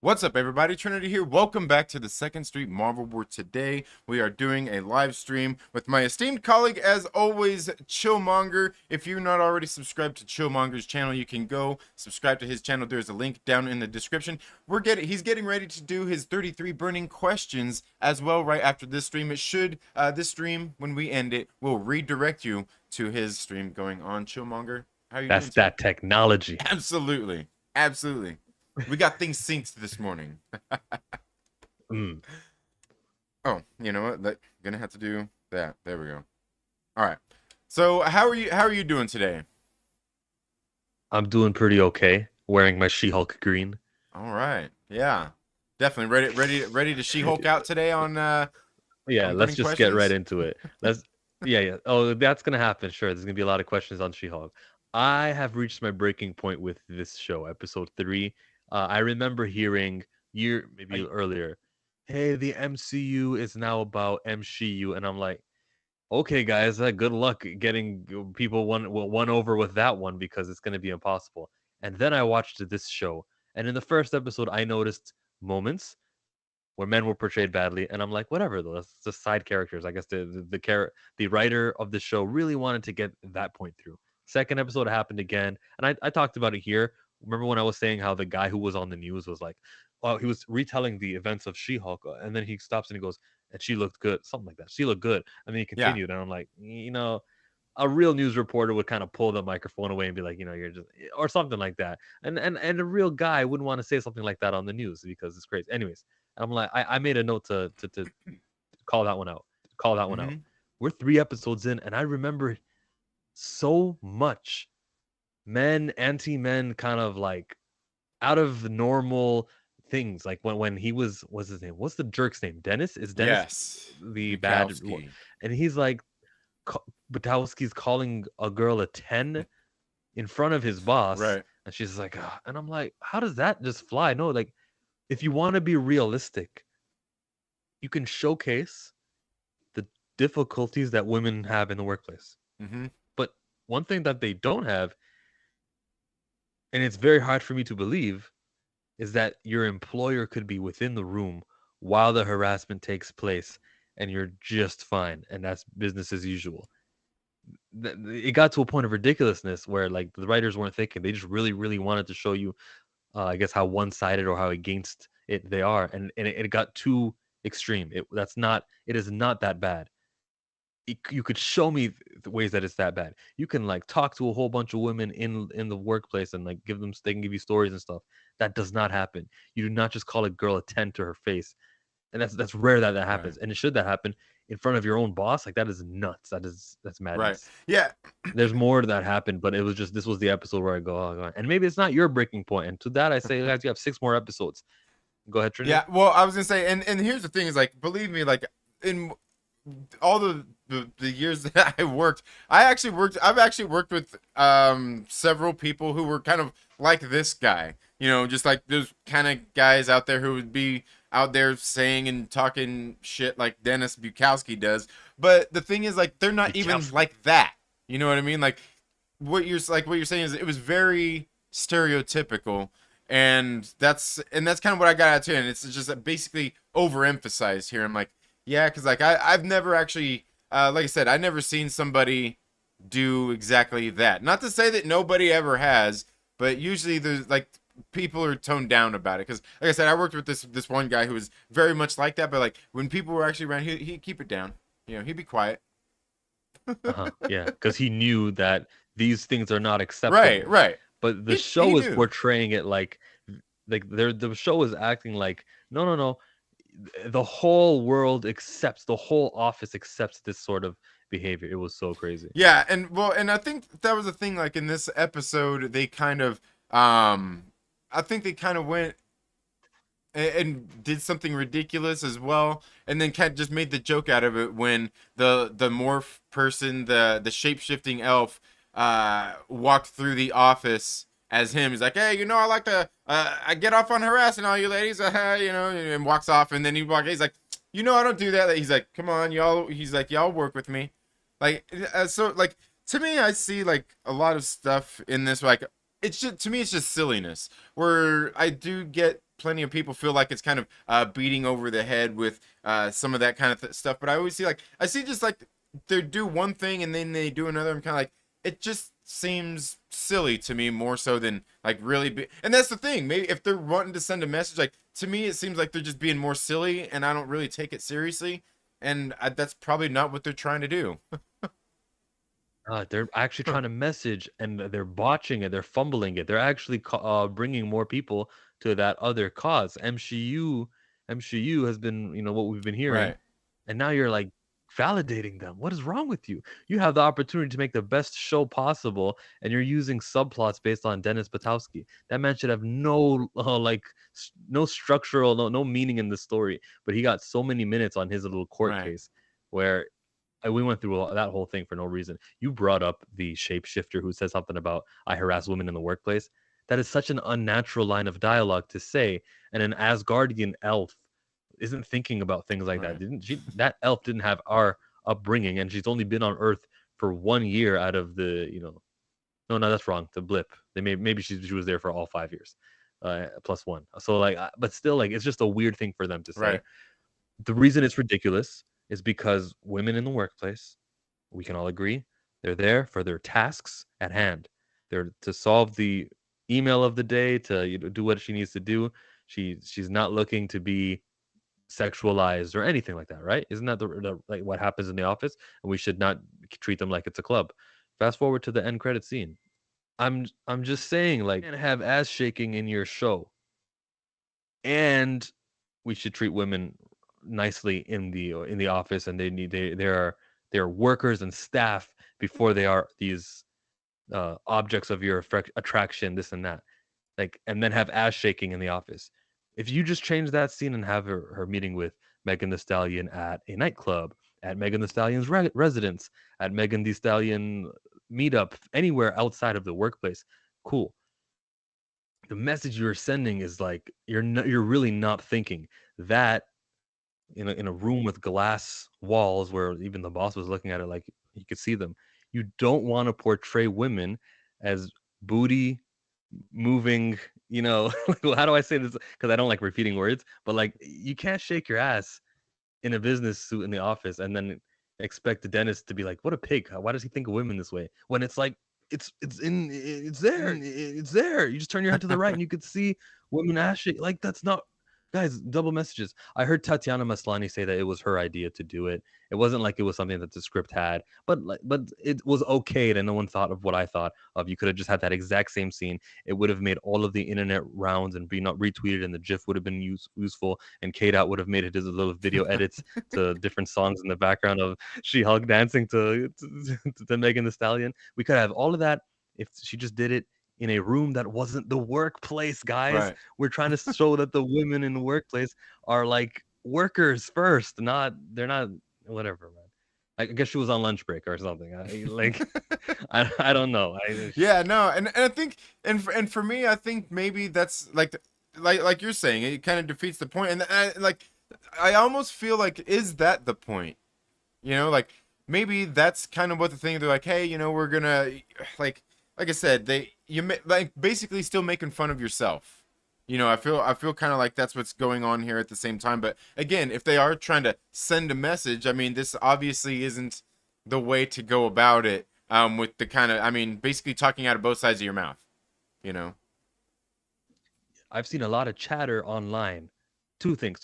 What's up, everybody? Trinity here. Welcome back to the Second Street Marvel War. Today, we are doing a live stream with my esteemed colleague, as always, Chillmonger. If you're not already subscribed to Chillmonger's channel, you can go subscribe to his channel. There's a link down in the description. He's getting ready to do his 33 burning questions as well right after this stream. This stream, when we end it, will redirect you to his stream going on. Chillmonger, how are you doing That's today? that technology. Absolutely. Absolutely. We got things synced this morning. Oh, you know what? Gonna have to do that. There we go. All right. So how are you doing today? I'm doing pretty okay. Wearing my She-Hulk green. All right. Yeah. Definitely ready to She-Hulk out today on Yeah, on let's burning just get right questions? into it. Yeah. Oh, that's gonna happen. Sure, there's gonna be a lot of questions on She-Hulk. I have reached my breaking point with this show, episode 3. I remember hearing maybe earlier, hey, the MCU is now about MCU, and I'm like, okay, guys, good luck getting people one over with that one because it's gonna be impossible. And then I watched this show, and in the first episode, I noticed moments where men were portrayed badly, and I'm like, whatever, though, that's just side characters. I guess the writer of the show really wanted to get that point through. Second episode happened again, and I talked about it here. Remember when I was saying how the guy who was on the news was like, oh, he was retelling the events of She-Hulk, and then he stops and he goes, and she looked good, something like that. She looked good, and then he Yeah. continued, and I'm like, a real news reporter would kind of pull the microphone away and be like, you're just, or something like that. And a real guy wouldn't want to say something like that on the news because it's crazy. Anyways, I'm like, I made a note to call that one out. Call that one out. We're 3 episodes in, and I remember so much anti-men kind of like out of the normal things. Like when he what's his name? What's the jerk's name? Dennis? Is Dennis Yes. the bad? Bukowski. And he's like, Batowski's calling a girl a 10 in front of his boss. Right. And she's like, "Ah," and I'm like, how does that just fly? No, like, if you want to be realistic, you can showcase the difficulties that women have in the workplace. But one thing that they don't have, and it's very hard for me to believe, is that your employer could be within the room while the harassment takes place and you're just fine, and that's business as usual. It got to a point of ridiculousness where like the writers weren't thinking. They just really wanted to show you, I guess, how one-sided or how against it they are, and it got too extreme. It is not that bad. You could show me the ways that it's that bad. You can like talk to a whole bunch of women in the workplace and like they can give you stories and stuff. That does not happen. You do not just call a girl a 10 to her face, and that's rare that happens. Right. And should that happen in front of your own boss, like that is nuts. That's madness. Right. Yeah. There's more to that happened, but it was just, this was the episode where I go, oh god. And maybe it's not your breaking point. And to that I say, guys, you have 6 more episodes. Go ahead, Trinity. Yeah. Well, I was gonna say, and here's the thing is, like, believe me, like, in all the years that I've actually worked with several people who were kind of like this guy, just like those kind of guys out there who would be out there saying and talking shit like Dennis Bukowski does. But the thing is, like, they're not even like that. You know what I mean? Like what you're saying is it was very stereotypical, and that's kind of what I got out of it. And it's just basically overemphasized here. I'm like, yeah, because like I've never actually, like I said, I've never seen somebody do exactly that. Not to say that nobody ever has, but usually there's like people are toned down about it. Because like I said, I worked with this one guy who was very much like that. But like when people were actually around, he'd keep it down. He'd be quiet. Yeah, because he knew that these things are not acceptable. Right. But the show is portraying it like the show is acting like no. The whole world accepts, the whole office accepts this sort of behavior. It was so crazy. Yeah, and I think that was the thing. Like in this episode, they kind of, I think they kind of went and did something ridiculous as well, and then kind of just made the joke out of it when the morph person, the shape-shifting elf, walked through the office as him. He's like, hey, I like to, I get off on harassing all you ladies, and walks off. And then he's like, I don't do that. He's like, come on, y'all. He's like, y'all work with me. Like, so like, to me, I see like a lot of stuff in this, like, it's just, to me, it's just silliness, where I do get plenty of people feel like it's kind of beating over the head with some of that kind of stuff. But I always see like I see just like they do one thing and then they do another. I'm kind of like it just seems silly to me more so than like really and that's the thing. Maybe if they're wanting to send a message, like to me it seems like they're just being more silly and I don't really take it seriously. And that's probably not what they're trying to do. They're actually trying to message, and they're botching it. They're fumbling it. They're actually bringing more people to that other cause. MCU has been, what we've been hearing, Right. and now you're like validating them. What is wrong with you? You have the opportunity to make the best show possible, and you're using subplots based on Dennis Patowski. That man should have no no structural, no meaning in the story, but he got so many minutes on his little court Right. case where we went through that whole thing for no reason. You brought up the shapeshifter who said something about I harass women in the workplace. That is such an unnatural line of dialogue to say, and an Asgardian elf isn't thinking about things like that. Right. Didn't she? That elf didn't have our upbringing, and she's only been on Earth for 1 year out of the, no, that's wrong. The blip. Maybe she was there for all 5 years, plus one. So like, but still, like, it's just a weird thing for them to say. Right. The reason it's ridiculous is because women in the workplace, we can all agree, they're there for their tasks at hand. They're to solve the email of the day, to do what she needs to do. She's not looking to be sexualized or anything like that, right? Isn't that like what happens in the office? And we should not treat them like it's a club. Fast forward to the end credit scene. I'm just saying, like, you can't have ass shaking in your show, and we should treat women nicely in the office, and they're workers and staff before they are these objects of your attraction, this and that, like, and then have ass shaking in the office. If you just change that scene and have her meeting with Megan Thee Stallion at a nightclub, at Megan Thee Stallion's residence, at Megan Thee Stallion meetup, anywhere outside of the workplace, cool. The message you're sending is like you're really not thinking that in a room with glass walls where even the boss was looking at it like he could see them. You don't want to portray women as booty moving, how do I say this? Because I don't like repeating words, but like you can't shake your ass in a business suit in the office and then expect the dentist to be like, what a pig. Why does he think of women this way? When it's like it's there. You just turn your head to the right and you could see women ass shake. Like, that's not, guys, double messages. I heard Tatiana Maslany say that it was her idea to do it. It wasn't like it was something that the script had, but it was okay that no one thought of what I thought of. You could have just had that exact same scene. It would have made all of the internet rounds and be not retweeted, and the GIF would have been useful. And K-Dot would have made his little video edits to different songs in the background of She-Hulk dancing to Megan Thee Stallion. We could have all of that if she just did it in a room that wasn't the workplace, guys. Right. We're trying to show that the women in the workplace are like workers first, they're not whatever, man. I guess she was on lunch break or something. I don't know. Yeah, no, and I think and for me, I think maybe that's like you're saying, it kind of defeats the point. And I almost feel like is that the point? Like maybe that's kind of what the thing they're like, hey, we're gonna like I said, like basically still making fun of yourself. I feel kind of like that's what's going on here at the same time. But again, if they are trying to send a message, I mean, this obviously isn't the way to go about it. With the kind of, I mean, basically talking out of both sides of your mouth. You know. I've seen a lot of chatter online. Two things.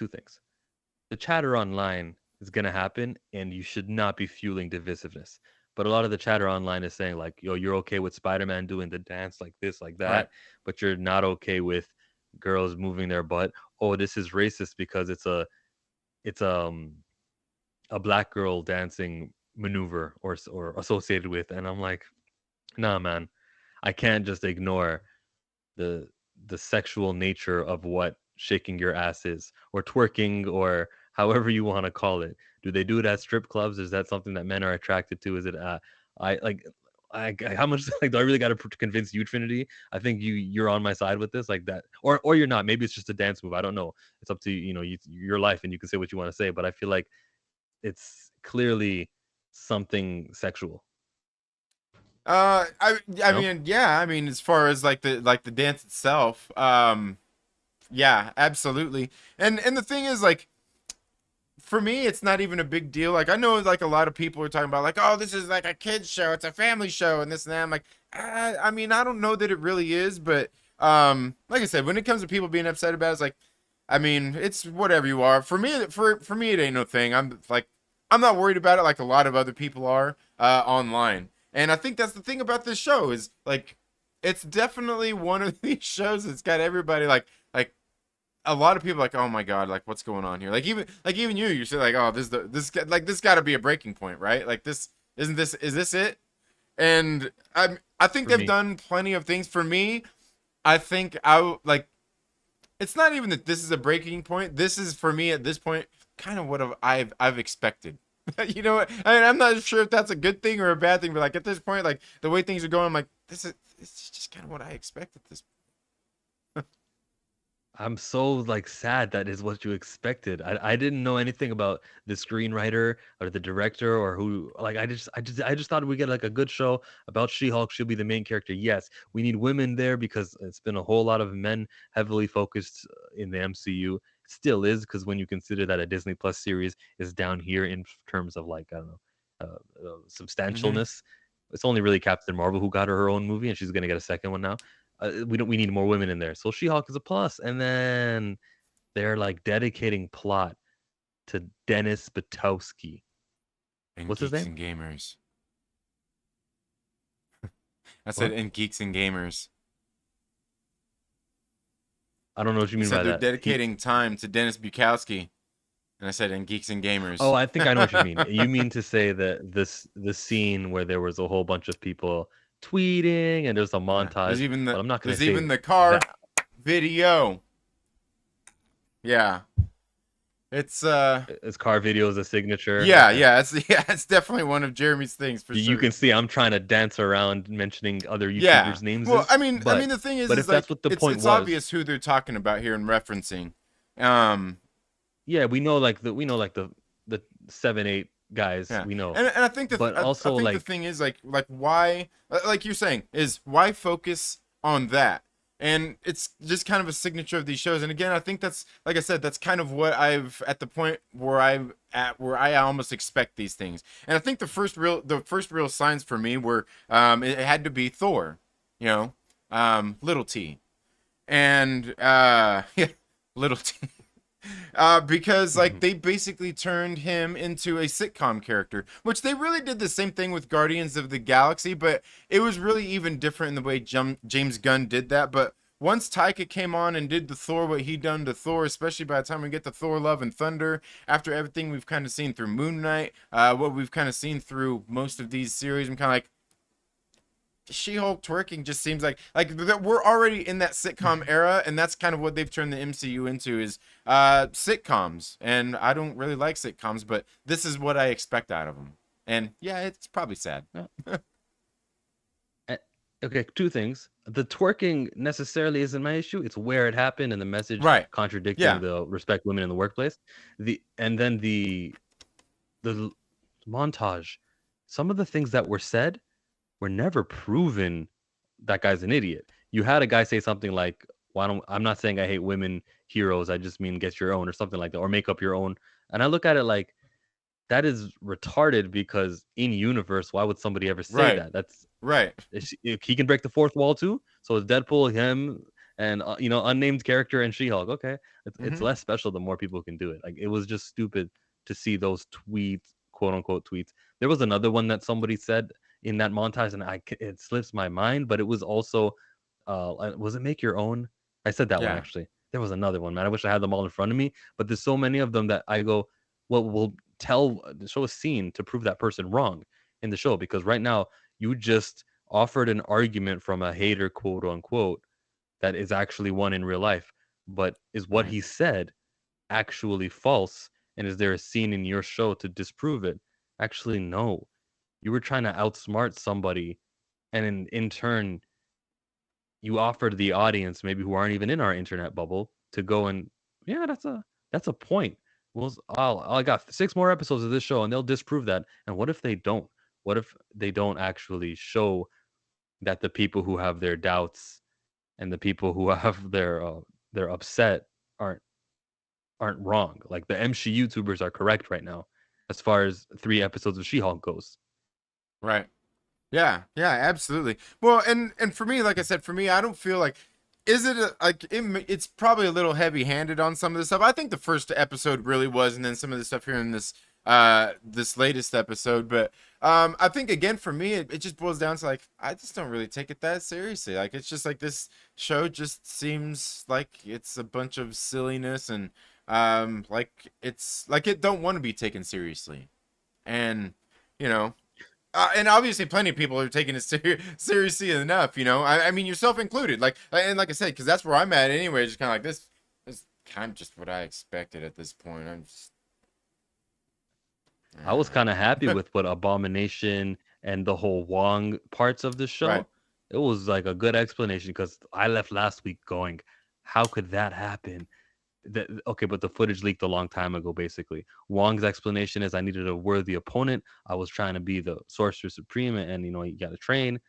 The chatter online is going to happen, and you should not be fueling divisiveness. But a lot of the chatter online is saying, like, yo, you're okay with Spider-Man doing the dance like this, like that, Right. but you're not okay with girls moving their butt. Oh, this is racist because it's a black girl dancing maneuver or associated with. And I'm like, nah, man, I can't just ignore the the sexual nature of what shaking your ass is, or twerking, or however you want to call it. Do they do it at strip clubs? Is that something that men are attracted to? Is it I like how much like do I really got to convince you, Trinity? I think you're on my side with this, like that, or you're not. Maybe it's just a dance move. I don't know. It's up to your life, and you can say what you want to say. But I feel like it's clearly something sexual. I No, mean, yeah, I mean, as far as like the dance itself, Yeah, absolutely. And the thing is, like, for me, it's not even a big deal. Like, I know, like, a lot of people are talking about, like, oh, this is like a kids show, it's a family show, and this and that. I'm like, I mean, I don't know that it really is, but like I said, when it comes to people being upset about it, it's like, I mean, it's whatever you are. For me, it ain't no thing. I'm like, I'm not worried about it like a lot of other people are online. And I think that's the thing about this show is like, it's definitely one of these shows that's got everybody like a lot of people like, oh my god, like what's going on here? Like even you say like, oh, this got to be a breaking point, right? Like this isn't this is this it? And I think For they've me. done plenty of things for me. I think like it's not even that this is a breaking point. This is for me at this point kind of what I've expected. You know what? I mean, I'm not sure if that's a good thing or a bad thing, but like at this point, like the way things are going, I'm like, it's just kind of what I expected this. I'm so like sad that is what you expected. I didn't know anything about the screenwriter or the director or who like I just thought we get like a good show about She-Hulk. She'll be the main character. Yes, we need women there because it's been a whole lot of men heavily focused in the MCU. Still is because when you consider that a Disney Plus series is down here in terms of like I don't know Mm-hmm. substantialness. It's only really Captain Marvel who got her own movie and she's gonna get a second one now. We need more women in there. So She-Hulk is a plus. And then they're like dedicating plot to Dennis Batowski. And What's his geeks name? and gamers. I said What? and geeks and gamers. I don't know what you You mean said by they're that. dedicating time to Dennis Bukowski, and I said and geeks and gamers. Oh, I think I know what you mean. You mean to say that the scene where there was a whole bunch of people tweeting and there's a Yeah. montage. Well, I'm not gonna There's say even the car that. video. Yeah. It's His car video is a signature. yeah, Okay. yeah, it's definitely one of Jeremy's things for You sure. can see I'm trying to dance around mentioning other Yeah. YouTubers' names Well, is, I mean the thing but is if that's like what the point it's was, obvious who they're talking about here and referencing. Um yeah, we know like the 7, 8 guys Yeah, we know, and I think but I also think the like thing is like why like you're saying is why focus on that, and it's just kind of a signature of these shows. And again, I think that's like I said, that's kind of what I've at the point where I'm at where I almost expect these things. And I think the first real signs for me were it had to be Thor, you know, little T, and yeah, little T. Because like mhm. they basically turned him into a sitcom character, which they really did the same thing with Guardians of the Galaxy, but it was really even different in the way James Gunn did that. But once Taika came on and did the Thor what he done to Thor, especially by the time we get to Thor: Love and Thunder, after everything we've kind of seen through Moon Knight, what we've kind of seen through most of these series, I'm kind of like She-Hulk twerking just seems like that we're already in that sitcom era, and that's kind of what they've turned the MCU into is sitcoms. And I don't really like sitcoms, but this is what I expect out of them. And yeah, it's probably sad. Yeah. Eh, okay, two things. The twerking necessarily isn't my issue. It's where it happened and the message Right. contradicting Yeah. the respect women in the workplace. The montage. Some of the things that were said were never proven that guy's an idiot. You had a guy say something like, "Why don't I'm not saying I hate women heroes. I just mean get your own," or something like that, or make up your own. And I look at it like that is retarded because in universe, why would somebody ever say Right. that? That's Right. if he can break the fourth wall too. So it's Deadpool, him, and unnamed character and She-Hulk. Okay, it's Mm-hmm. less special the more people can do it. Like it was just stupid to see those tweets, quote unquote tweets. There was another one that somebody said in that montage, and it slips my mind, but it was also, was it Make Your Own? I said that one Yeah. actually. There was another one, man. I wish I had them all in front of me, but there's so many of them that I go, well, we'll show a scene to prove that person wrong in the show because right now you just offered an argument from a hater, quote unquote, that is actually one in real life. But is what Right. he said actually false? And is there a scene in your show to disprove it? Actually, no. You were trying to outsmart somebody, and in turn, you offered the audience, maybe who aren't even in our internet bubble, to go and yeah, that's a point. Well, I got 6 more episodes of this show, and they'll disprove that. And what if they don't? What if they don't actually show that the people who have their doubts and the people who have their they're upset aren't wrong. Like the MC YouTubers are correct right now, as far as 3 episodes of She-Hulk goes. Right. Yeah, yeah, absolutely. Well, and for me, like I said, for me, I don't feel like is it it's probably a little heavy-handed on some of this stuff. I think the first episode really was, and then some of the stuff here in this latest episode. But I think again for me, it just boils down to like I just don't really take it that seriously. Like it's just like this show just seems like it's a bunch of silliness and like it's like it don't want to be taken seriously, and you know. And obviously, plenty of people are taking it seriously enough. I mean, yourself included. And like I said, because that's where I'm at anyway. Just kind of like this is kind of just what I expected at this point. I'm just. I was kind of happy with what Abomination and the whole Wong parts of the Right. show. It was like a good explanation because I left last week going, how could that happen? Okay, but the footage leaked a long time ago, basically. Wong's explanation is I needed a worthy opponent. I was trying to be the Sorcerer Supreme, and you got to train.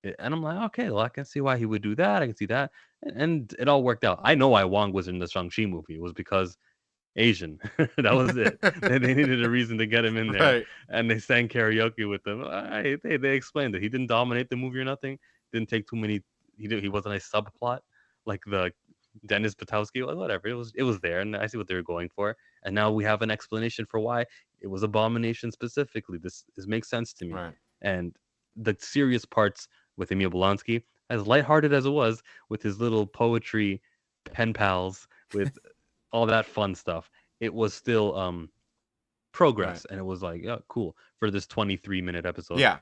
And I'm like, okay, well, I can see why he would do that. I can see that. And it all worked out. I know why Wong was in the Shang-Chi movie. It was because Asian. That was it. They needed a reason to get him in there, Right. and they sang karaoke with him. They explained that he didn't dominate the movie or nothing. Didn't take too many. He wasn't a subplot like the Dennis Patowski. Whatever. It was there, and I see what they were going for. And now we have an explanation for why it was Abomination specifically. This makes sense to me. Right. And the serious parts with Emil Blonsky, as lighthearted as it was, with his little poetry pen pals, with all that fun stuff, it was still Right. progress, and it was like, yeah, cool for this 23-minute episode. Yeah.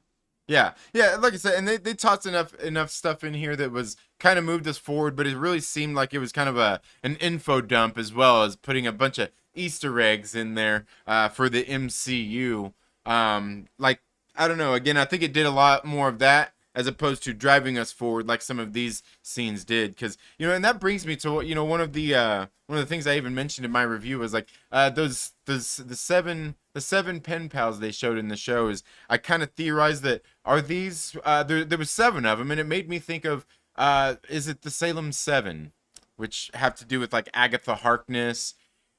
Yeah. Yeah. Like I said, and they tossed enough stuff in here that was kind of moved us forward, but it really seemed like it was kind of an info dump as well as putting a bunch of Easter eggs in there for the MCU. Like I don't know. Again, I think it did a lot more of that as opposed to driving us forward like some of these scenes did. Because and that brings me to one of the things I even mentioned in my review was like the seven pen pals they showed in the show is I kind of theorized that are these there was 7 of them, and it made me think of is it the Salem 7, which have to do with like Agatha Harkness.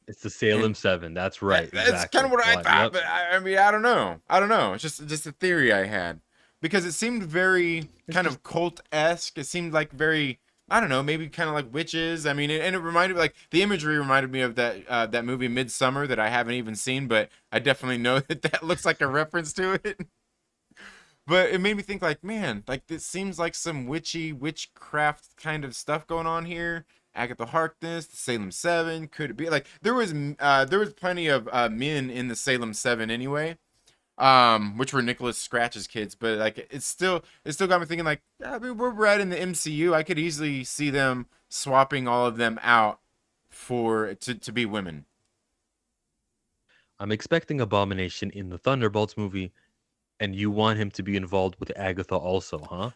It's the And Salem 7. That's right. that's kind Exactly. of what I thought, Yep. but I mean, I don't know. I don't know. It's just a theory I had because it seemed very It's kind just of cult-esque. It seemed like very, I don't know, maybe kind of like witches. I mean, and it reminded me, like the imagery reminded me of that movie Midsummer that I haven't even seen, but I definitely know that looks like a reference to it. But it made me think like, man, like this seems like some witchcraft kind of stuff going on here. Agatha Harkness, the Salem 7, could it be like there was plenty of men in the Salem 7 anyway, which were Nicholas Scratch's kids, but like it still got me thinking like, I mean, we're right in the MCU. I could easily see them swapping all of them out to be women. I'm expecting Abomination in the Thunderbolts movie, and you want him to be involved with Agatha also, huh?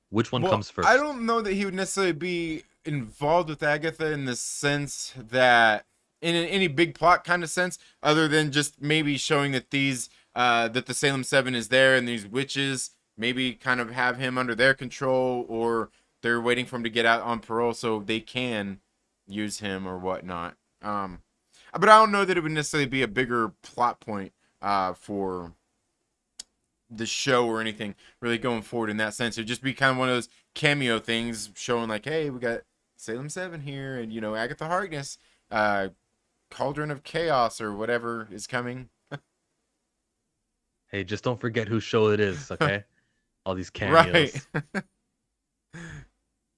Which one Well, comes I first? don't know that he would necessarily be involved with Agatha in the sense that in any big plot kind of sense, other than just maybe showing that that the Salem 7 is there and these witches maybe kind of have him under their control, or they're waiting for him to get out on parole so they can use him or whatnot. But I don't know that it would necessarily be a bigger plot point for the show or anything really going forward in that sense. It'd just be kind of one of those cameo things showing like, hey, we got Salem 7 here, and Agatha Harkness, Cauldron of Chaos or whatever is coming. Hey, just don't forget whose show it is, okay? All these Right. cameos.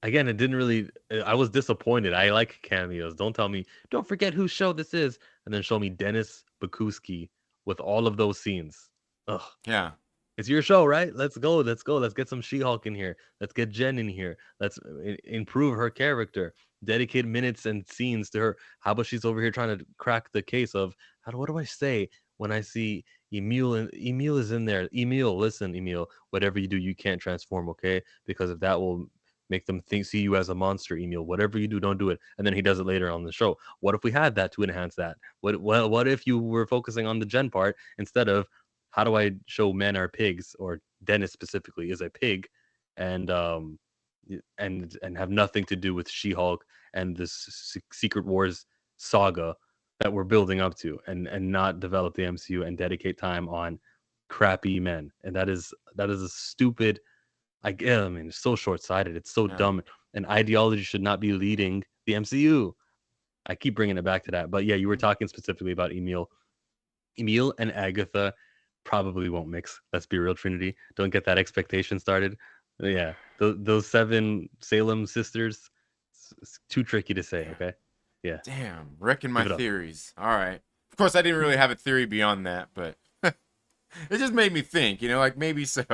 Again, it didn't really. I was disappointed. I like cameos. Don't tell me, don't forget whose show this is, and then show me Dennis Bakuski with all of those scenes. Ugh. Yeah. It's your show, right? Let's go. Let's go. Let's get some She-Hulk in here. Let's get Jen in here. Let's improve her character. Dedicate minutes and scenes to her. How about she's over here trying to crack the case of what do I say when I see Emil and Emil is in there? Emil, listen, Emil, whatever you do, you can't transform, okay? Because if that will make them see you as a monster, Emil. Whatever you do, don't do it. And then he does it later on the show. What if we had that to enhance that? What if you were focusing on the Jen part instead of how do I show men are pigs, or Dennis specifically is a pig, and and have nothing to do with She-Hulk and this Secret Wars saga that we're building up to, and not develop the MCU and dedicate time on crappy men. And that is a stupid. I mean, it's so short-sighted. It's so dumb. And ideology should not be leading the MCU. I keep bringing it back to that. But yeah, you were talking specifically about Emil. Emil and Agatha probably won't mix. Let's be real, Trinity. Don't get that expectation started. Yeah, those 7 Salem sisters, it's too tricky to say, okay? Yeah. Damn, wrecking my Give it up. theories. All right. Of course, I didn't really have a theory beyond that, but it just made me think, like maybe so.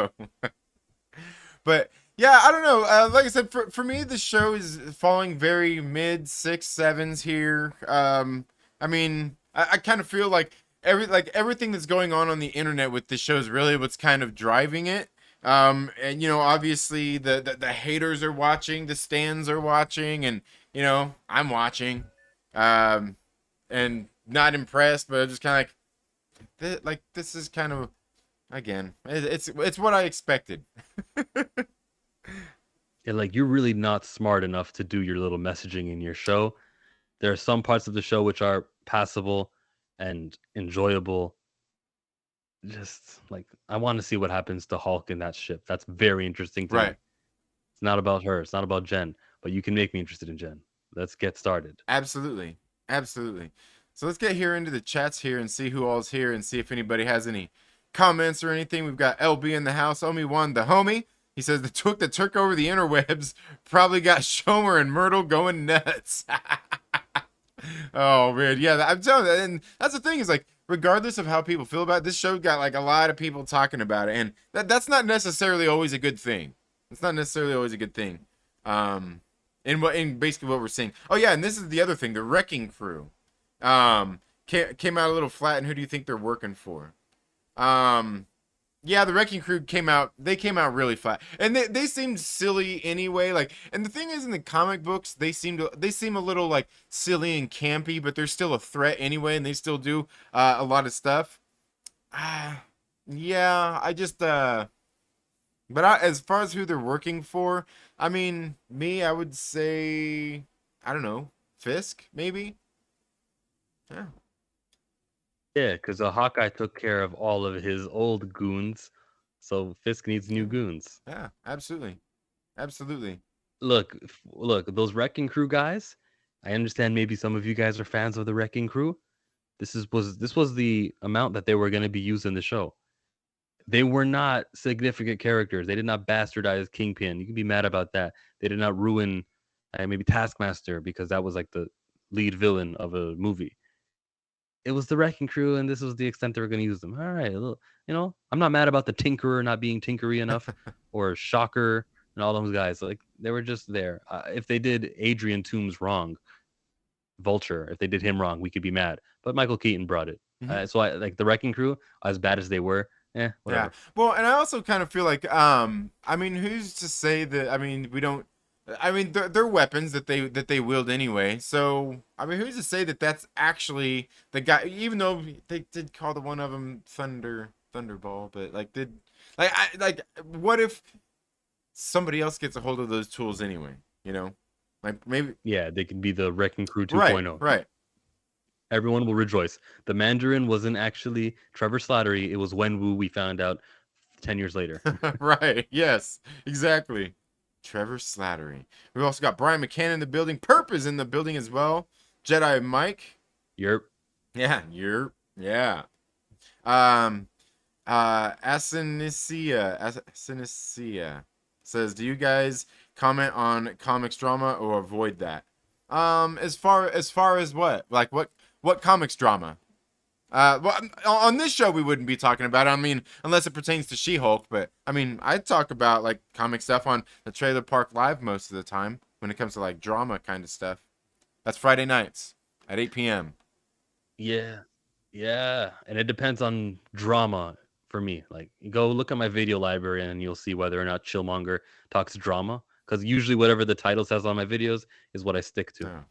But yeah, I don't know. Like I said, for me, the show is falling very mid 6, 7s here. I mean, I kind of feel like everything that's going on the internet with this show is really what's kind of driving it. And obviously the haters are watching, the stans are watching, and I'm watching, and not impressed, but just kind of like this is kind of, again, it's what I expected. Yeah, like you're really not smart enough to do your little messaging in your show. There are some parts of the show which are passable and enjoyable. Just like I want to see what happens to Hulk in that ship. That's very interesting to me. Right. It's not about her. It's not about Jen. But you can make me interested in Jen. Let's get started. Absolutely. Absolutely. So let's get here into the chats here and see who all's here and see if anybody has any comments or anything. We've got LB in the house. Obi-Juan, the homie. He says the took that took over the interwebs probably got Shomer and Myrtle going nuts. Oh man, yeah, I'm telling you, and that's the thing is like, regardless of how people feel about it, this show, got like a lot of people talking about it, and that's not necessarily always a good thing. It's not necessarily always a good thing. In basically what we're seeing. Oh yeah, and this is the other thing, the Wrecking Crew, came out a little flat. And who do you think they're working for? Yeah, the Wrecking Crew came out really flat. And they seemed silly anyway. Like, and the thing is, in the comic books, they seem a little like silly and campy, but they're still a threat anyway, and they still do a lot of stuff. Yeah, I just as far as who they're working for, I mean, I would say, I don't know, Fisk, maybe? Yeah. Yeah, because Hawkeye took care of all of his old goons, so Fisk needs new goons. Yeah, absolutely. Absolutely. Look, those Wrecking Crew guys, I understand maybe some of you guys are fans of the Wrecking Crew. This was the amount that they were going to be used in the show. They were not significant characters. They did not bastardize Kingpin. You can be mad about that. They did not ruin maybe Taskmaster, because that was like the lead villain of a movie. It was the Wrecking Crew, and this was the extent they were going to use them. All right, I'm not mad about the Tinkerer not being tinkery enough, or Shocker and all those guys. Like, they were just there. If they did Adrian Toomes wrong, Vulture, if they did him wrong, we could be mad. But Michael Keaton brought it. So I like the Wrecking Crew, as bad as they were. Whatever. Yeah. Well, and I also kind of feel like, I mean, who's to say that? I mean, we don't. I mean, they're weapons that they wield anyway. So, I mean, who's to say that that's actually the guy? Even though they did call the one of them Thunderball, but what if somebody else gets a hold of those tools anyway? Like maybe. Yeah, they can be the Wrecking Crew 2.0. Right. Everyone will rejoice. The Mandarin wasn't actually Trevor Slattery. It was Wenwu, we found out 10 years later. Right. Yes, exactly. Trevor Slattery. We've also got Brian Mccann in the building. Perp is in the building as well. Jedi Mike. Yerp. Yeah, yerp. Yeah. Asinisia says, do you guys comment on comics drama or avoid that? As far as what? Like what comics drama? Well, on this show we wouldn't be talking about it. I mean, unless it pertains to She-Hulk, but I mean, I talk about like comic stuff on the Trailer Park Live most of the time when it comes to like drama kind of stuff. That's Friday nights at 8 p.m. Yeah, and it depends on drama for me. Like, you go look at my video library and you'll see whether or not Chillmonger talks drama. Because usually whatever the title says on my videos is what I stick to. Oh.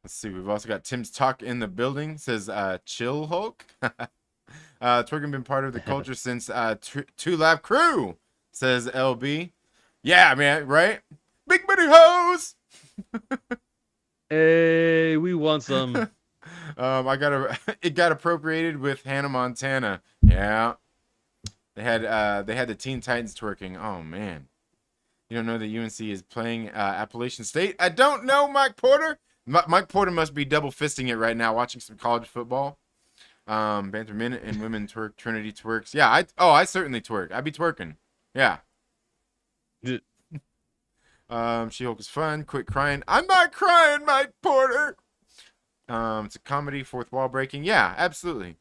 Let's see. We've also got Tim's Talk in the building. Says, Chill Hulk. Twerking been part of the culture since Two Lab Crew. Says LB. Yeah, man, right? Big Booty Hose. Hey, we want some. It got appropriated with Hannah Montana. Yeah. They had the Teen Titans twerking. Oh man. You don't know that UNC is playing Appalachian State? I don't know, Mike Porter. Mike Porter must be double fisting it right now, watching some college football. Banter men and women twerk. Trinity twerks. Yeah, I certainly twerk. I be twerking. Yeah. She-Hulk is fun. Quit crying. I'm not crying, Mike Porter. It's a comedy, fourth wall breaking. Yeah, absolutely.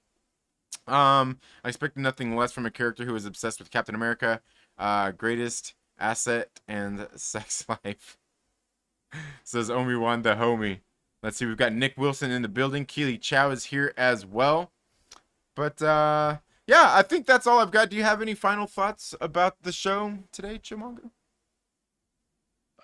I expected nothing less from a character who is obsessed with Captain America, greatest asset and sex life. Says Obi-Wan the homie. Let's see, we've got Nick Wilson in the building. Keely Chow is here as well. But yeah, I think that's all I've got. Do you have any final thoughts about the show today, Chillmonger?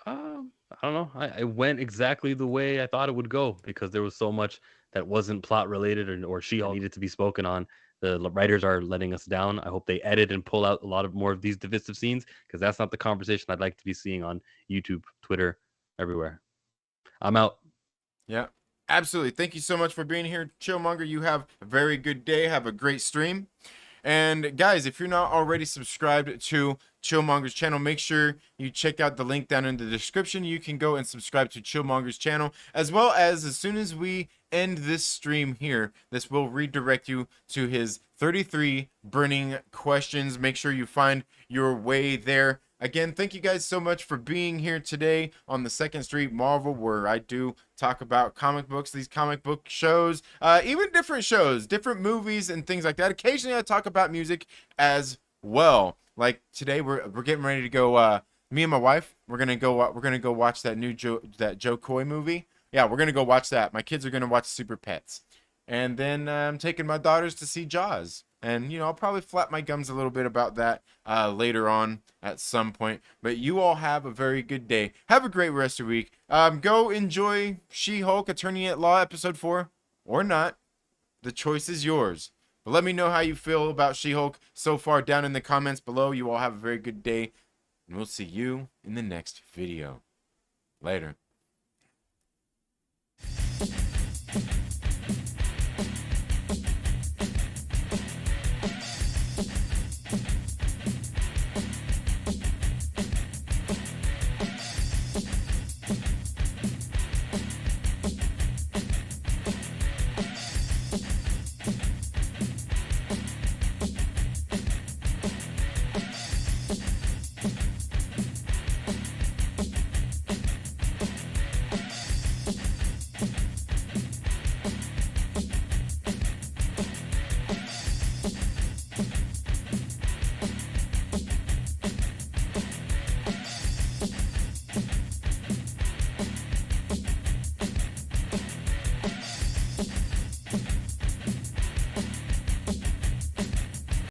I don't know. I went exactly the way I thought it would go because there was so much that wasn't plot related or She-Hulk needed to be spoken on. The writers are letting us down. I hope they edit and pull out a lot of more of these divisive scenes because that's not the conversation I'd like to be seeing on YouTube, Twitter, everywhere. I'm out. Yeah, absolutely. Thank you so much for being here, Chillmonger. You have a very good day. Have a great stream. And guys, if you're not already subscribed to Chillmonger's channel, make sure you check out the link down in the description. You can go and subscribe to Chillmonger's channel, as well as soon as we end this stream here, this will redirect you to his 33 burning questions. Make sure you find your way there. Again, thank you guys so much for being here today on the Second Street Marvel, where I do talk about comic books, these comic book shows, even different shows, different movies and things like that. Occasionally I talk about music as well. Like today we're getting ready to go, me and my wife, we're going to go watch that new Joe Coy movie. Yeah, we're going to go watch that. My kids are going to watch Super Pets. And then I'm taking my daughters to see Jaws. And, you know, I'll probably flap my gums a little bit about that later on at some point. But you all have a very good day. Have a great rest of your week. Go enjoy She-Hulk, Attorney at Law, Episode 4. Or not. The choice is yours. But let me know how you feel about She-Hulk so far down in the comments below. You all have a very good day. And we'll see you in the next video. Later.